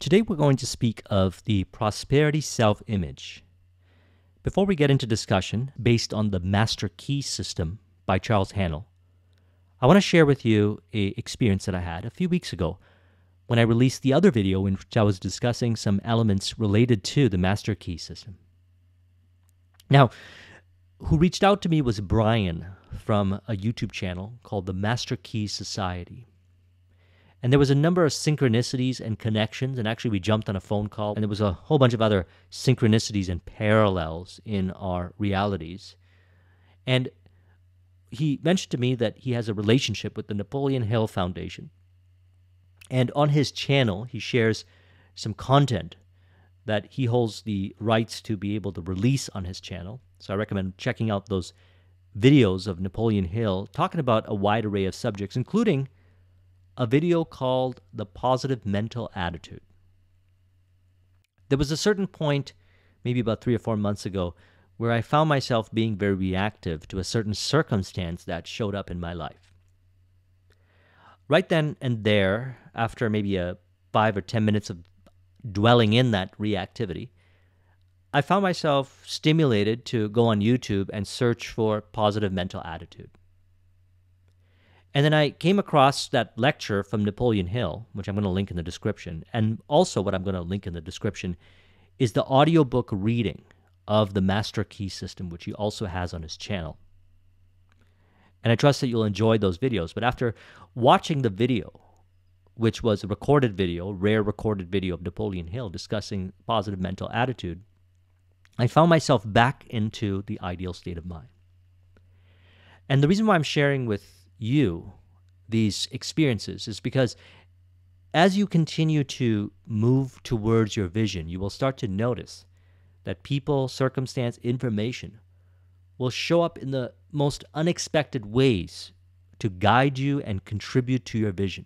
Today we're going to speak of the prosperity self-image. Before we get into discussion based on the Master Key System by Charles Haanel, I want to share with you an experience that I had a few weeks ago when I released the other video in which I was discussing some elements related to the Master Key System. Now, who reached out to me was Brian from a YouTube channel called the Master Key Society. And there was a number of synchronicities and connections, and actually we jumped on a phone call, and there was a whole bunch of other synchronicities and parallels in our realities. And he mentioned to me that he has a relationship with the Napoleon Hill Foundation. And on his channel, he shares some content that he holds the rights to be able to release on his channel. So I recommend checking out those videos of Napoleon Hill talking about a wide array of subjects, including a video called The Positive Mental Attitude. There was a certain point, maybe about 3 or 4 months ago, where I found myself being very reactive to a certain circumstance that showed up in my life. Right then and there, after maybe 5 or 10 minutes of dwelling in that reactivity, I found myself stimulated to go on YouTube and search for positive mental attitude. And then I came across that lecture from Napoleon Hill, which I'm going to link in the description. And also what I'm going to link in the description is the audiobook reading of the Master Key System, which he also has on his channel. And I trust that you'll enjoy those videos. But after watching the video, which was a recorded video, rare recorded video of Napoleon Hill discussing positive mental attitude, I found myself back into the ideal state of mind. And the reason why I'm sharing with you these experiences is because as you continue to move towards your vision, you will start to notice that people, circumstance, information will show up in the most unexpected ways to guide you and contribute to your vision.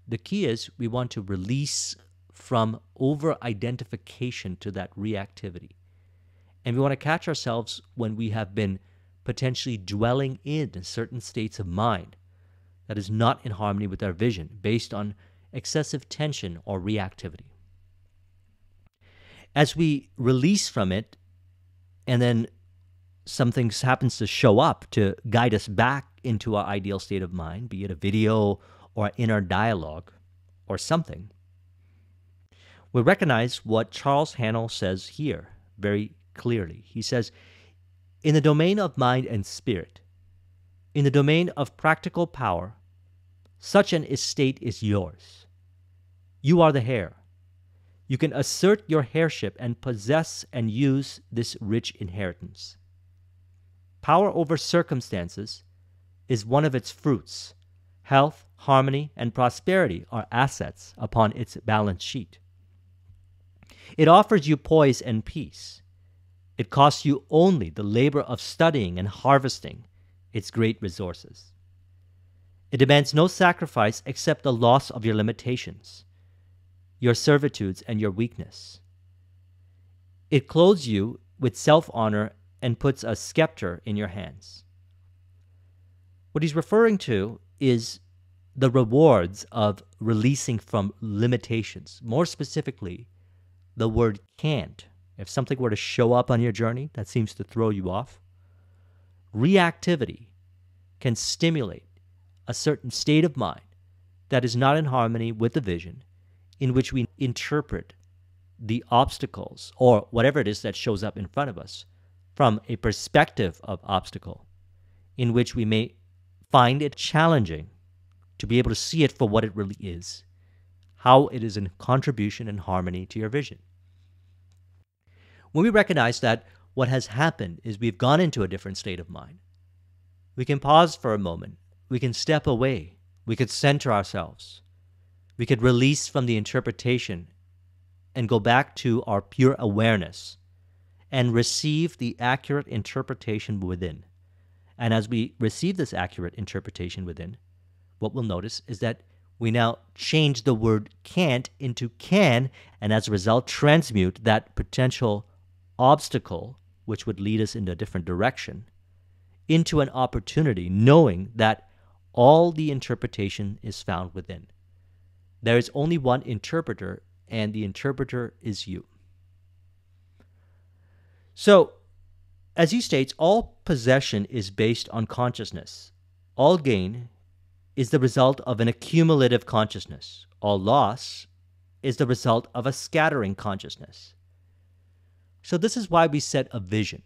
The key is we want to release from over-identification to that reactivity. And we want to catch ourselves when we have been potentially dwelling in certain states of mind that is not in harmony with our vision based on excessive tension or reactivity. As we release from it, and then something happens to show up to guide us back into our ideal state of mind, be it a video or inner dialogue or something, we recognize what Charles Haanel says here very clearly. He says, in the domain of mind and spirit, in the domain of practical power, such an estate is yours. You are the heir. You can assert your heirship and possess and use this rich inheritance. Power over circumstances is one of its fruits. Health, harmony, and prosperity are assets upon its balance sheet. It offers you poise and peace. It costs you only the labor of studying and harvesting its great resources. It demands no sacrifice except the loss of your limitations, your servitudes, and your weakness. It clothes you with self-honor and puts a scepter in your hands. What he's referring to is the rewards of releasing from limitations. More specifically, the word can't. If something were to show up on your journey that seems to throw you off, reactivity can stimulate a certain state of mind that is not in harmony with the vision, in which we interpret the obstacles or whatever it is that shows up in front of us from a perspective of obstacle, in which we may find it challenging to be able to see it for what it really is, how it is in contribution and harmony to your vision. When we recognize that what has happened is we've gone into a different state of mind, we can pause for a moment, we can step away, we could center ourselves, we could release from the interpretation and go back to our pure awareness and receive the accurate interpretation within. And as we receive this accurate interpretation within, what we'll notice is that we now change the word can't into can, and as a result transmute that potential obstacle, which would lead us in a different direction, into an opportunity, knowing that all the interpretation is found within. There is only one interpreter, and the interpreter is you. So, as he states, all possession is based on consciousness. All gain is the result of an accumulative consciousness. All loss is the result of a scattering consciousness. So this is why we set a vision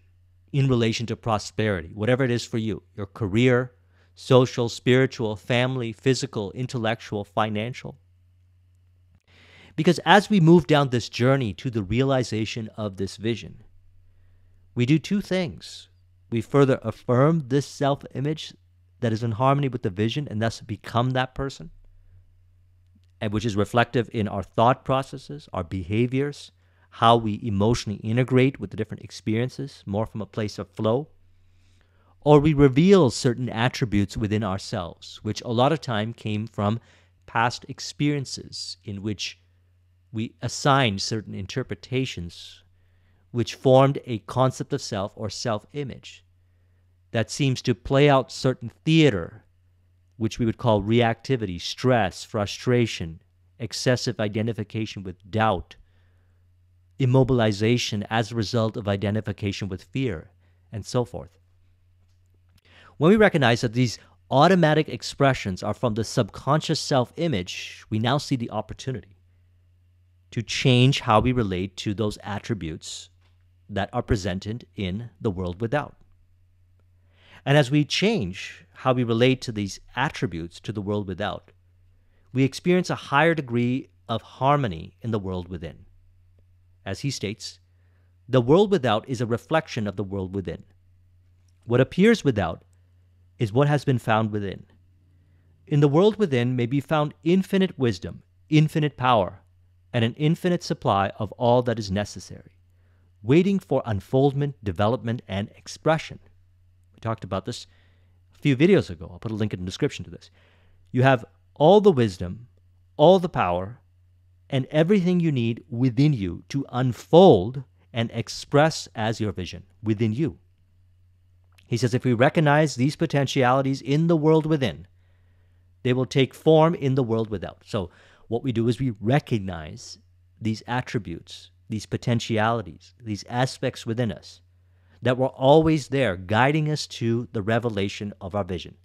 in relation to prosperity, whatever it is for you, your career, social, spiritual, family, physical, intellectual, financial. Because as we move down this journey to the realization of this vision, we do two things. We further affirm this self-image that is in harmony with the vision and thus become that person, and which is reflective in our thought processes, our behaviors, how we emotionally integrate with the different experiences, more from a place of flow. Or we reveal certain attributes within ourselves, which a lot of time came from past experiences in which we assigned certain interpretations which formed a concept of self or self-image that seems to play out certain theater, which we would call reactivity, stress, frustration, excessive identification with doubt, immobilization as a result of identification with fear, and so forth. When we recognize that these automatic expressions are from the subconscious self-image, we now see the opportunity to change how we relate to those attributes that are presented in the world without. And as we change how we relate to these attributes to the world without, we experience a higher degree of harmony in the world within. As he states, the world without is a reflection of the world within. What appears without is what has been found within. In the world within may be found infinite wisdom, infinite power, and an infinite supply of all that is necessary, waiting for unfoldment, development, and expression. We talked about this a few videos ago. I'll put a link in the description to this. You have all the wisdom, all the power, and everything you need within you to unfold and express as your vision within you. He says if we recognize these potentialities in the world within, they will take form in the world without. So what we do is we recognize these attributes, these potentialities, these aspects within us that were always there guiding us to the revelation of our vision.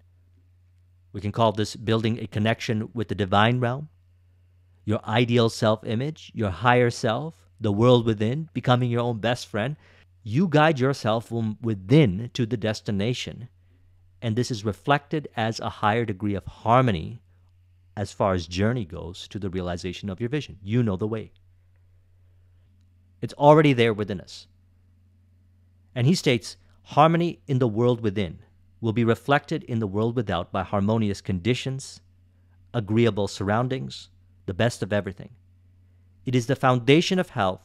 We can call this building a connection with the divine realm, your ideal self-image, your higher self, the world within, becoming your own best friend. You guide yourself from within to the destination, and this is reflected as a higher degree of harmony as far as journey goes to the realization of your vision. You know the way. It's already there within us. And he states, harmony in the world within will be reflected in the world without by harmonious conditions, agreeable surroundings, the best of everything. It is the foundation of health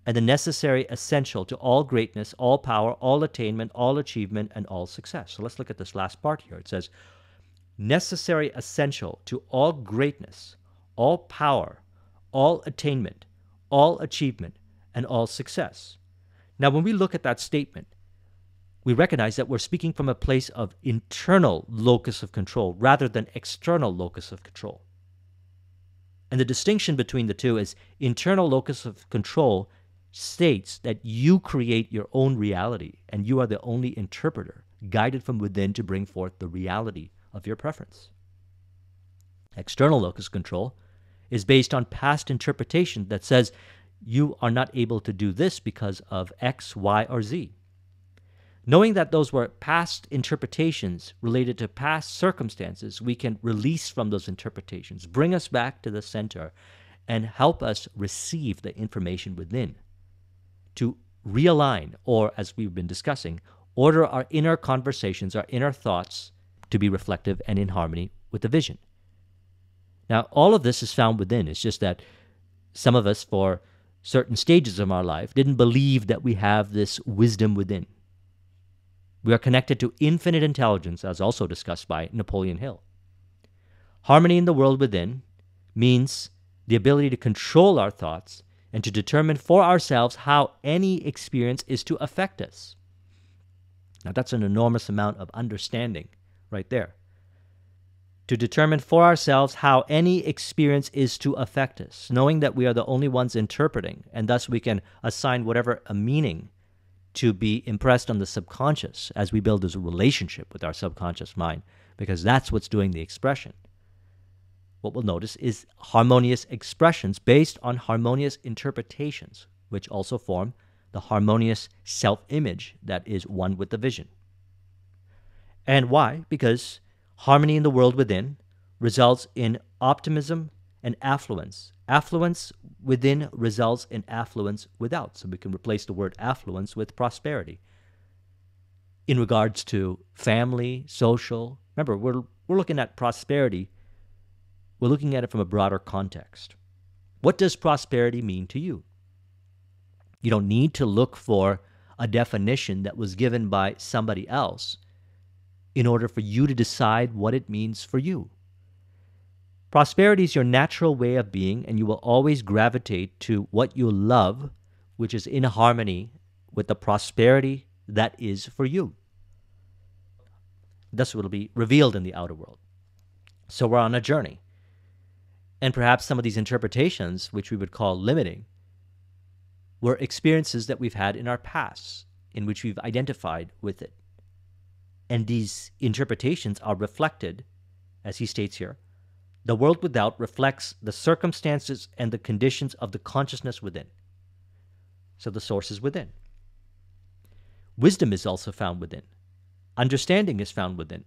and the necessary essential to all greatness, all power, all attainment, all achievement, and all success. So let's look at this last part here. It says, necessary essential to all greatness, all power, all attainment, all achievement, and all success. Now, when we look at that statement, we recognize that we're speaking from a place of internal locus of control rather than external locus of control. And the distinction between the two is internal locus of control states that you create your own reality and you are the only interpreter guided from within to bring forth the reality of your preference. External locus of control is based on past interpretation that says you are not able to do this because of X, Y, or Z. Knowing that those were past interpretations related to past circumstances, we can release from those interpretations, bring us back to the center, and help us receive the information within to realign, or as we've been discussing, order our inner conversations, our inner thoughts to be reflective and in harmony with the vision. Now, all of this is found within. It's just that some of us, for certain stages of our life, didn't believe that we have this wisdom within. We are connected to infinite intelligence, as also discussed by Napoleon Hill. Harmony in the world within means the ability to control our thoughts and to determine for ourselves how any experience is to affect us. Now, that's an enormous amount of understanding right there. to determine for ourselves how any experience is to affect us, knowing that we are the only ones interpreting, and thus we can assign whatever a meaning to be impressed on the subconscious as we build this relationship with our subconscious mind, because that's what's doing the expression. What we'll notice is harmonious expressions based on harmonious interpretations, which also form the harmonious self-image that is one with the vision. And why? Because harmony in the world within results in optimism and affluence. Affluence within results in affluence without. So we can replace the word affluence with prosperity. In regards to family, social, remember, we're looking at prosperity. We're looking at it from a broader context. What does prosperity mean to you? You don't need to look for a definition that was given by somebody else in order for you to decide what it means for you. Prosperity is your natural way of being, and you will always gravitate to what you love, which is in harmony with the prosperity that is for you. Thus will be revealed in the outer world. So we're on a journey. And perhaps some of these interpretations, which we would call limiting, were experiences that we've had in our past, in which we've identified with it. And these interpretations are reflected, as he states here, the world without reflects the circumstances and the conditions of the consciousness within. So the source is within. Wisdom is also found within. Understanding is found within.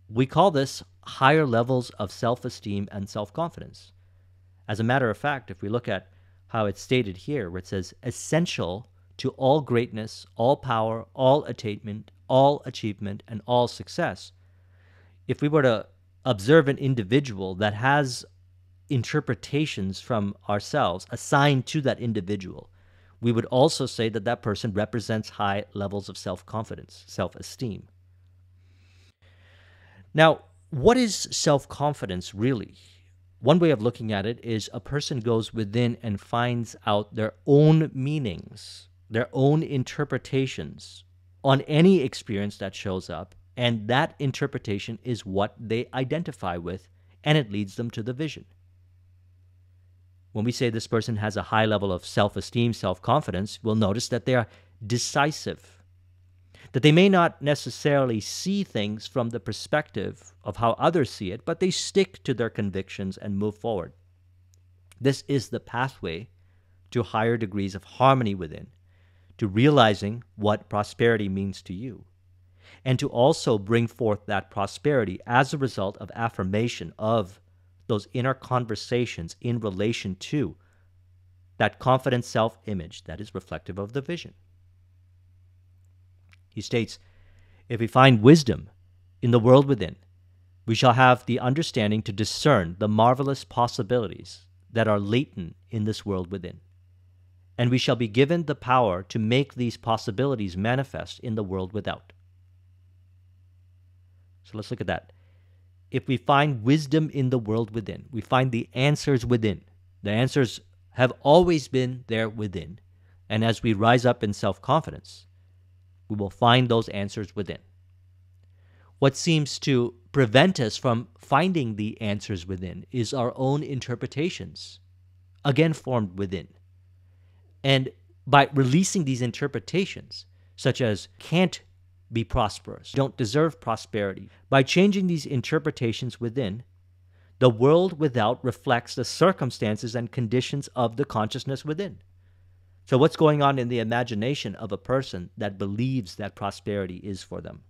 We call this higher levels of self-esteem and self-confidence. As a matter of fact, if we look at how it's stated here, where it says, essential to all greatness, all power, all attainment, all achievement, and all success, if we were to observe an individual that has interpretations from ourselves assigned to that individual, we would also say that that person represents high levels of self-confidence, self-esteem. Now, what is self-confidence really? One way of looking at it is a person goes within and finds out their own meanings, their own interpretations on any experience that shows up, and that interpretation is what they identify with, and it leads them to the vision. When we say this person has a high level of self-esteem, self-confidence, we'll notice that they are decisive, that they may not necessarily see things from the perspective of how others see it, but they stick to their convictions and move forward. This is the pathway to higher degrees of harmony within, to realizing what prosperity means to you, and to also bring forth that prosperity as a result of affirmation of those inner conversations in relation to that confident self-image that is reflective of the vision. He states, if we find wisdom in the world within, we shall have the understanding to discern the marvelous possibilities that are latent in this world within, and we shall be given the power to make these possibilities manifest in the world without. So let's look at that. If we find wisdom in the world within, we find the answers within. The answers have always been there within. And as we rise up in self-confidence, we will find those answers within. What seems to prevent us from finding the answers within is our own interpretations, again formed within. And by releasing these interpretations, such as can't be prosperous, don't deserve prosperity, by changing these interpretations within, the world without reflects the circumstances and conditions of the consciousness within. So what's going on in the imagination of a person that believes that prosperity is for them,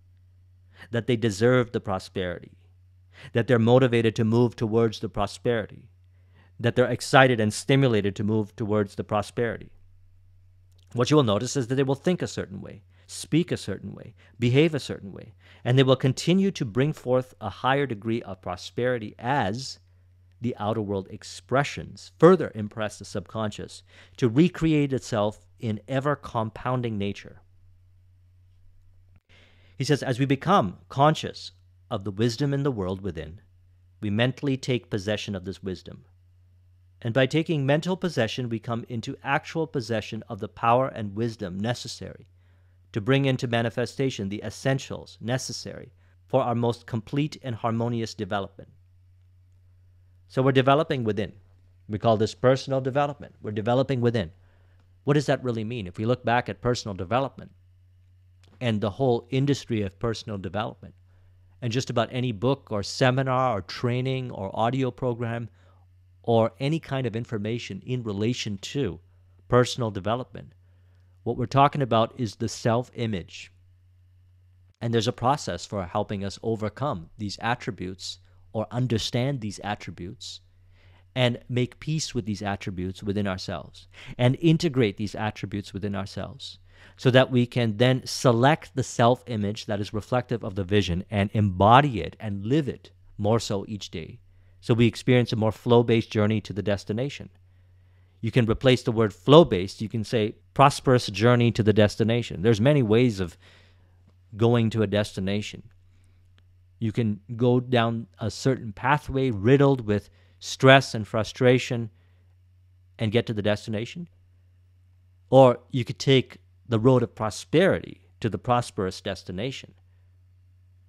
that they deserve the prosperity, that they're motivated to move towards the prosperity, that they're excited and stimulated to move towards the prosperity? What you will notice is that they will think a certain way, speak a certain way, behave a certain way, and they will continue to bring forth a higher degree of prosperity as the outer world expressions further impress the subconscious to recreate itself in ever-compounding nature. He says, as we become conscious of the wisdom in the world within, we mentally take possession of this wisdom. And by taking mental possession, we come into actual possession of the power and wisdom necessary to bring into manifestation the essentials necessary for our most complete and harmonious development. So we're developing within. We call this personal development. We're developing within. What does that really mean? If we look back at personal development and the whole industry of personal development, and just about any book or seminar or training or audio program or any kind of information in relation to personal development, what we're talking about is the self-image. And there's a process for helping us overcome these attributes or understand these attributes and make peace with these attributes within ourselves and integrate these attributes within ourselves so that we can then select the self-image that is reflective of the vision and embody it and live it more so each day. So we experience a more flow-based journey to the destination. You can replace the word flow-based. You can say prosperous journey to the destination. There's many ways of going to a destination. You can go down a certain pathway riddled with stress and frustration and get to the destination. Or you could take the road of prosperity to the prosperous destination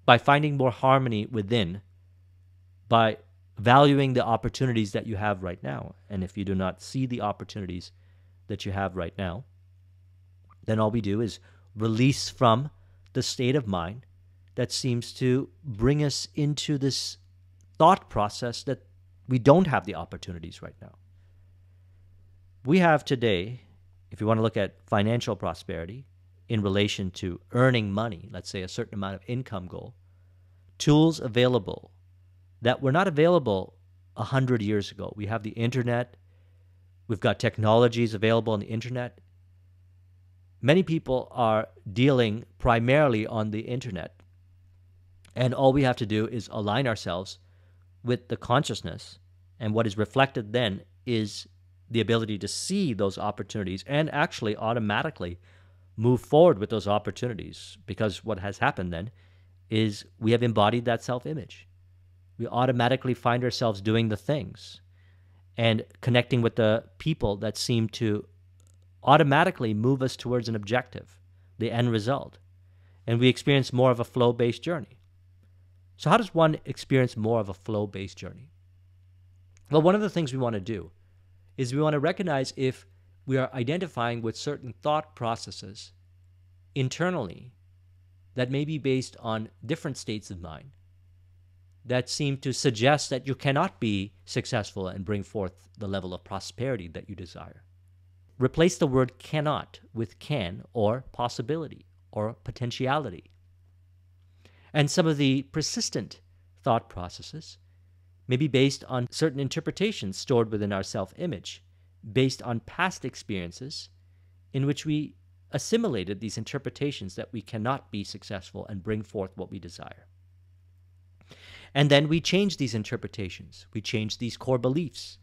by finding more harmony within, by valuing the opportunities that you have right now. And if you do not see the opportunities that you have right now, then all we do is release from the state of mind that seems to bring us into this thought process that we don't have the opportunities right now. We have today, if you want to look at financial prosperity in relation to earning money, let's say a certain amount of income goal, tools available that were not available 100 years ago. We have the internet. We've got technologies available on the internet. Many people are dealing primarily on the internet. And all we have to do is align ourselves with the consciousness. And what is reflected then is the ability to see those opportunities and actually automatically move forward with those opportunities. Because what has happened then is we have embodied that self-image. We automatically find ourselves doing the things and connecting with the people that seem to automatically move us towards an objective, the end result. And we experience more of a flow-based journey. So how does one experience more of a flow-based journey? Well, one of the things we want to do is we want to recognize if we are identifying with certain thought processes internally that may be based on different states of mind that seem to suggest that you cannot be successful and bring forth the level of prosperity that you desire. Replace the word cannot with can or possibility or potentiality. And some of the persistent thought processes may be based on certain interpretations stored within our self-image, based on past experiences in which we assimilated these interpretations that we cannot be successful and bring forth what we desire. And then we change these interpretations. We change these core beliefs.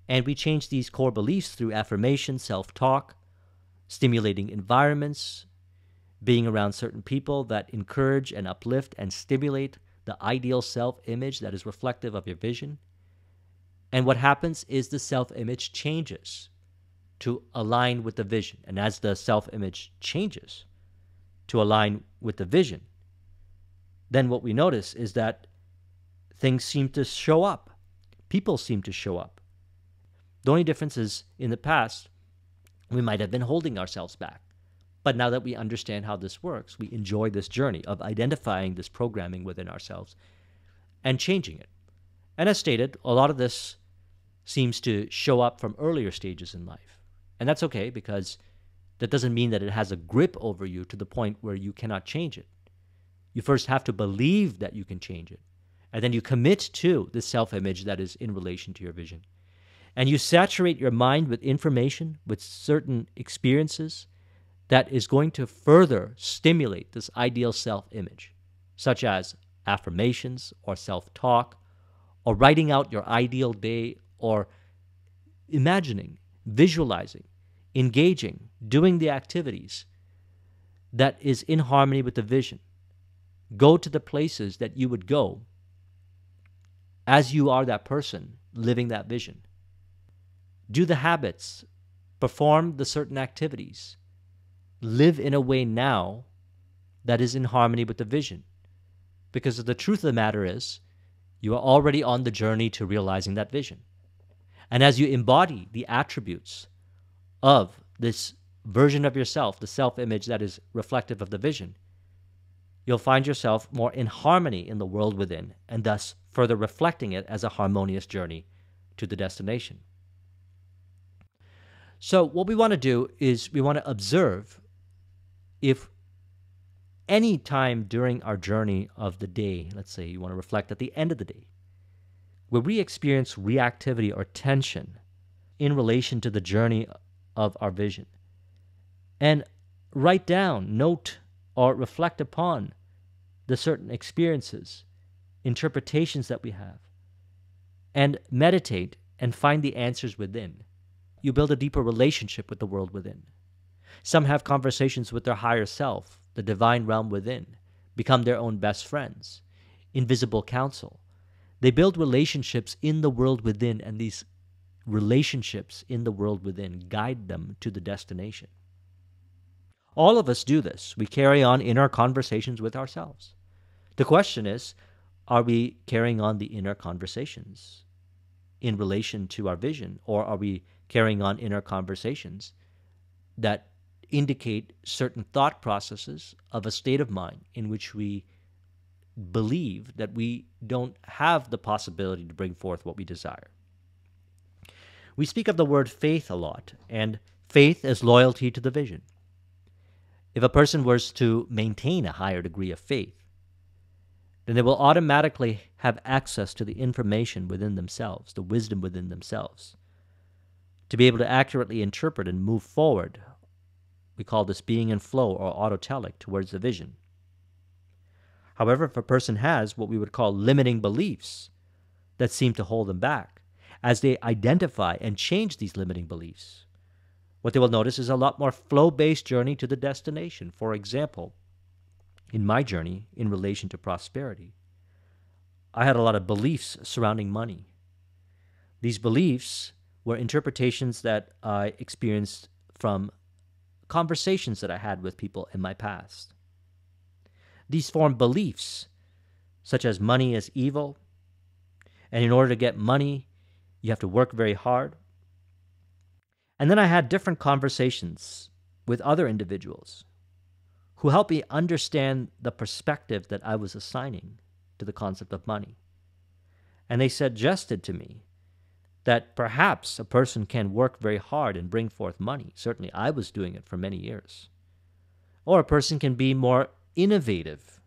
And we change these core beliefs through affirmation, self-talk, stimulating environments, being around certain people that encourage and uplift and stimulate the ideal self-image that is reflective of your vision. And what happens is the self-image changes to align with the vision. And as the self-image changes to align with the vision, then what we notice is that things seem to show up. People seem to show up. The only difference is in the past, we might have been holding ourselves back. But now that we understand how this works, we enjoy this journey of identifying this programming within ourselves and changing it. And as stated, a lot of this seems to show up from earlier stages in life. And that's okay, because that doesn't mean that it has a grip over you to the point where you cannot change it. You first have to believe that you can change it. And then you commit to the self-image that is in relation to your vision. And you saturate your mind with information, with certain experiences that is going to further stimulate this ideal self-image, such as affirmations or self-talk, or writing out your ideal day, or imagining, visualizing, engaging, doing the activities that is in harmony with the vision. Go to the places that you would go as you are that person living that vision. Do the habits, perform the certain activities, live in a way now that is in harmony with the vision. because the truth of the matter is you are already on the journey to realizing that vision. And as you embody the attributes of this version of yourself, the self-image that is reflective of the vision, you'll find yourself more in harmony in the world within, and thus further reflecting it as a harmonious journey to the destination. So what we want to do is we want to observe if any time during our journey of the day, let's say you want to reflect at the end of the day, where we experience reactivity or tension in relation to the journey of our vision, and write down, note, or reflect upon the certain experiences, interpretations that we have, and meditate and find the answers within. You build a deeper relationship with the world within. Some have conversations with their higher self, the divine realm within, become their own best friends, invisible counsel. They build relationships in the world within, and these relationships in the world within guide them to the destination. All of us do this. We carry on inner conversations with ourselves. The question is, are we carrying on the inner conversations in relation to our vision, or are we carrying on inner conversations that indicate certain thought processes of a state of mind in which we believe that we don't have the possibility to bring forth what we desire? We speak of the word faith a lot, and faith is loyalty to the vision. If a person was to maintain a higher degree of faith, then they will automatically have access to the information within themselves, the wisdom within themselves, to be able to accurately interpret and move forward. We call this being in flow or autotelic towards the vision. However, if a person has what we would call limiting beliefs that seem to hold them back, as they identify and change these limiting beliefs, what they will notice is a lot more flow-based journey to the destination. For example, in my journey in relation to prosperity, I had a lot of beliefs surrounding money. These beliefs were interpretations that I experienced from conversations that I had with people in my past. These formed beliefs, such as money is evil, and in order to get money, you have to work very hard. And then I had different conversations with other individuals who helped me understand the perspective that I was assigning to the concept of money. And they suggested to me that perhaps a person can work very hard and bring forth money. Certainly I was doing it for many years. Or a person can be more innovative,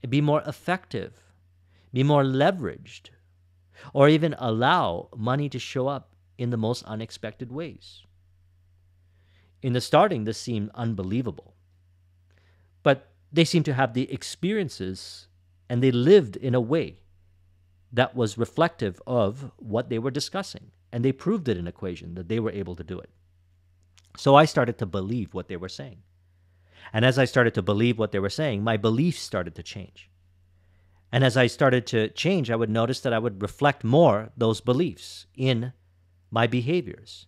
be more effective, be more leveraged, or even allow money to show up in the most unexpected ways. In the starting, this seemed unbelievable. But they seemed to have the experiences, and they lived in a way that was reflective of what they were discussing. And they proved it in equation that they were able to do it. So I started to believe what they were saying. And as I started to believe what they were saying, my beliefs started to change. And as I started to change, I would notice that I would reflect more those beliefs in my behaviors.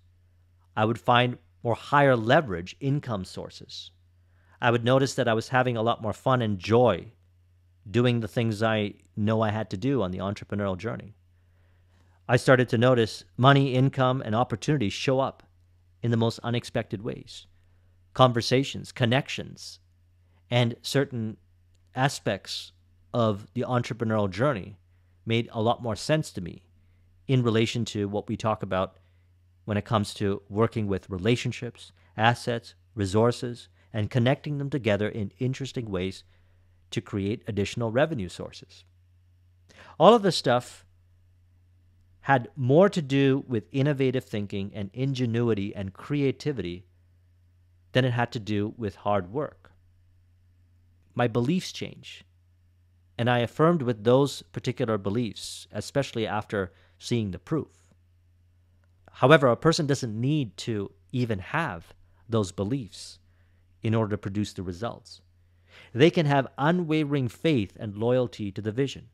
I would find more higher leverage income sources. I would notice that I was having a lot more fun and joy doing the things I know I had to do on the entrepreneurial journey. I started to notice money, income, and opportunities show up in the most unexpected ways. Conversations, connections, and certain aspects of the entrepreneurial journey made a lot more sense to me in relation to what we talk about when it comes to working with relationships, assets, resources, and connecting them together in interesting ways to create additional revenue sources. All of this stuff had more to do with innovative thinking and ingenuity and creativity than it had to do with hard work. My beliefs changed, and I affirmed with those particular beliefs, especially after seeing the proof. However, a person doesn't need to even have those beliefs in order to produce the results. They can have unwavering faith and loyalty to the vision.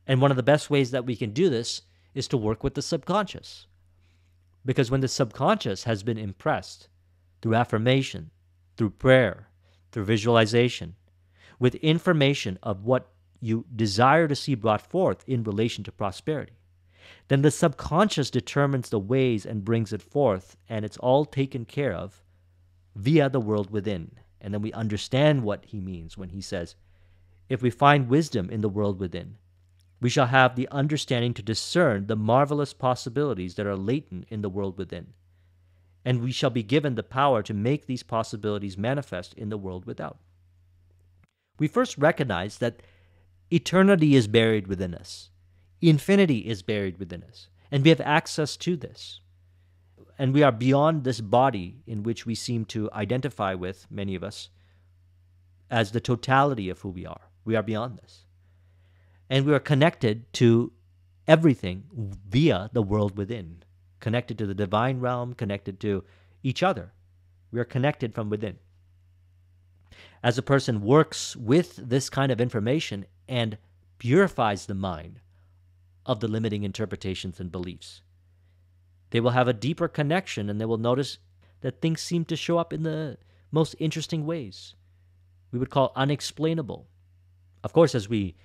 And one of the best ways that we can do this is to work with the subconscious. Because when the subconscious has been impressed through affirmation, through prayer, through visualization, with information of what you desire to see brought forth in relation to prosperity, then the subconscious determines the ways and brings it forth, and it's all taken care of via the world within. And then we understand what he means when he says, if we find wisdom in the world within, we shall have the understanding to discern the marvelous possibilities that are latent in the world within, and we shall be given the power to make these possibilities manifest in the world without. We first recognize that eternity is buried within us. Infinity is buried within us, and we have access to this. And we are beyond this body in which we seem to identify with, many of us, as the totality of who we are. We are beyond this. And we are connected to everything via the world within, connected to the divine realm, connected to each other. We are connected from within. As a person works with this kind of information and purifies the mind of the limiting interpretations and beliefs, they will have a deeper connection, and they will notice that things seem to show up in the most interesting ways. We would call unexplainable. Of course, as we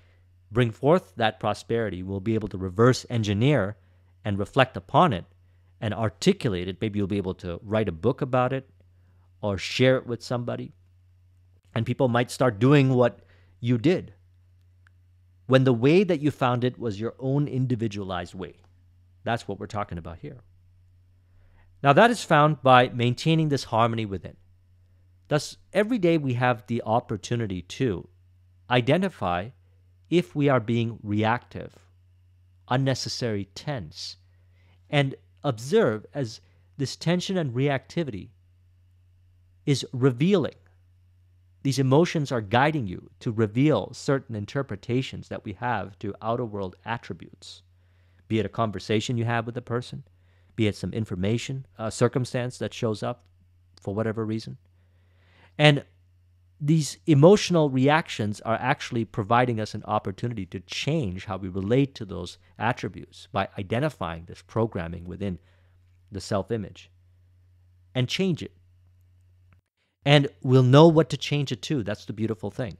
bring forth that prosperity, we'll be able to reverse engineer and reflect upon it and articulate it. Maybe you'll be able to write a book about it or share it with somebody. And people might start doing what you did when the way that you found it was your own individualized way. That's what we're talking about here. Now, that is found by maintaining this harmony within. Thus, every day we have the opportunity to identify if we are being reactive, unnecessary tense, and observe as this tension and reactivity is revealing. These emotions are guiding you to reveal certain interpretations that we have to outer world attributes, be it a conversation you have with a person, be it some information, a circumstance that shows up for whatever reason. And these emotional reactions are actually providing us an opportunity to change how we relate to those attributes by identifying this programming within the self-image and change it. And we'll know what to change it to. That's the beautiful thing.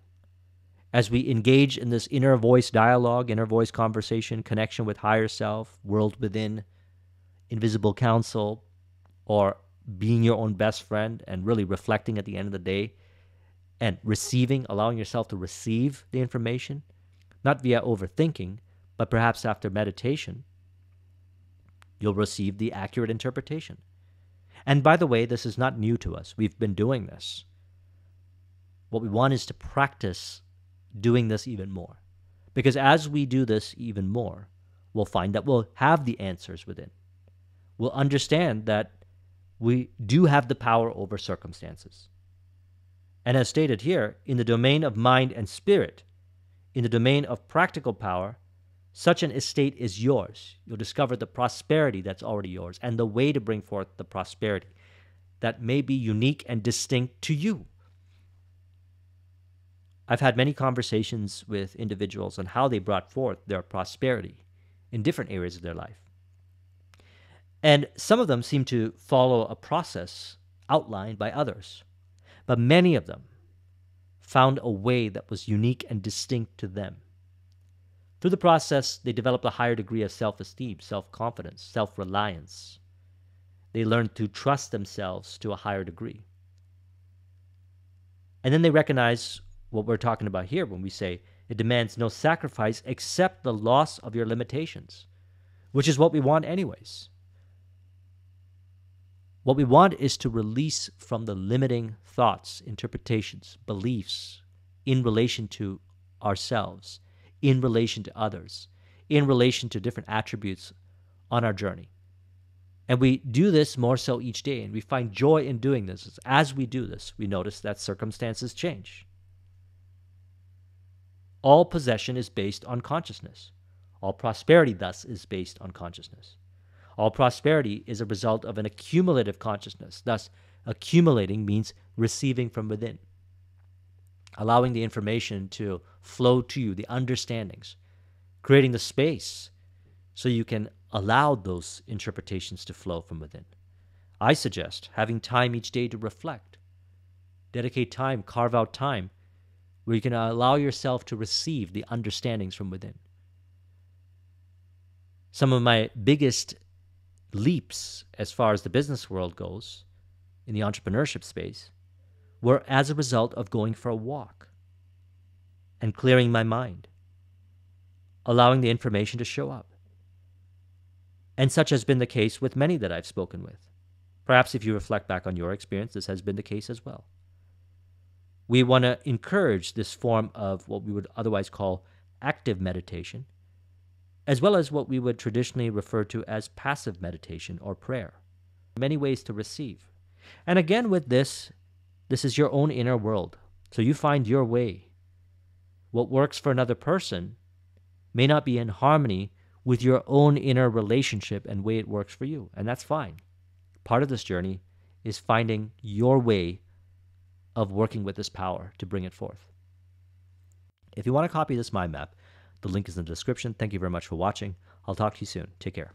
As we engage in this inner voice dialogue, inner voice conversation, connection with higher self, world within, invisible counsel, or being your own best friend and really reflecting at the end of the day and receiving, allowing yourself to receive the information, not via overthinking, but perhaps after meditation, you'll receive the accurate interpretation. And by the way, this is not new to us. We've been doing this. What we want is to practice doing this even more. Because as we do this even more, we'll find that we'll have the answers within. We'll understand that we do have the power over circumstances. And as stated here, in the domain of mind and spirit, in the domain of practical power, such an estate is yours. You'll discover the prosperity that's already yours and the way to bring forth the prosperity that may be unique and distinct to you. I've had many conversations with individuals on how they brought forth their prosperity in different areas of their life. And some of them seem to follow a process outlined by others, but many of them found a way that was unique and distinct to them. Through the process, they developed a higher degree of self-esteem, self-confidence, self-reliance. They learned to trust themselves to a higher degree. And then they recognize what we're talking about here when we say it demands no sacrifice except the loss of your limitations, which is what we want anyways. What we want is to release from the limiting thoughts, interpretations, beliefs in relation to ourselves, in relation to others, in relation to different attributes on our journey. And we do this more so each day, and we find joy in doing this. As we do this, we notice that circumstances change. All possession is based on consciousness. All prosperity, thus, is based on consciousness. All prosperity is a result of an accumulative consciousness. Thus, accumulating means receiving from within, allowing the information to flow to you, the understandings, creating the space so you can allow those interpretations to flow from within. I suggest having time each day to reflect. Dedicate time, carve out time where you can allow yourself to receive the understandings from within. Some of my biggest leaps as far as the business world goes, in the entrepreneurship space, were as a result of going for a walk and clearing my mind, allowing the information to show up. And such has been the case with many that I've spoken with. Perhaps if you reflect back on your experience, this has been the case as well. We want to encourage this form of what we would otherwise call active meditation, as well as what we would traditionally refer to as passive meditation or prayer. Many ways to receive. And again, with this is your own inner world. So you find your way. What works for another person may not be in harmony with your own inner relationship and way it works for you. And that's fine. Part of this journey is finding your way of working with this power to bring it forth. If you want to copy this mind map, the link is in the description. Thank you very much for watching. I'll talk to you soon. Take care.